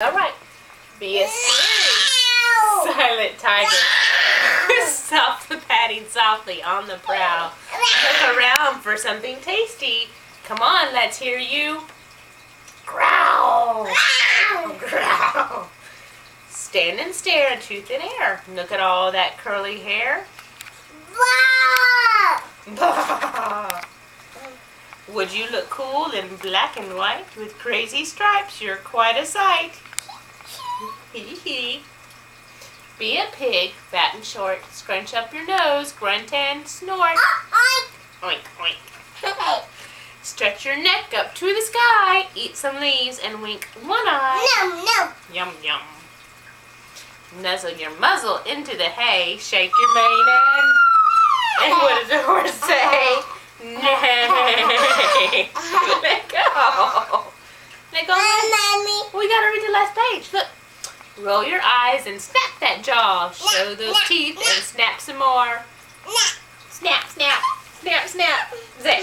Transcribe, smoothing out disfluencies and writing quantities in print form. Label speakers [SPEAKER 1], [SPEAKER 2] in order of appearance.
[SPEAKER 1] Alright. Be a scary silent tiger. Stop the patting softly on the prowl. Look around for something tasty. Come on, let's hear you growl. Growl. Stand and stare into thin air. Look at all that curly hair. Would you look cool in black and white with crazy stripes? You're quite a sight. Hee. Be a pig, fat and short. Scrunch up your nose, grunt and snort. Oink, oink. Stretch your neck up to the sky. Eat some leaves and wink one eye. Yum, yum. Nuzzle your muzzle into the hay. Shake your mane and what does the horse say? Neigh. Let go. Let go. We gotta read the last page. Look. Roll your eyes and snap that jaw. Show those teeth and snap some more. Snap, snap, snap, snap. Zip.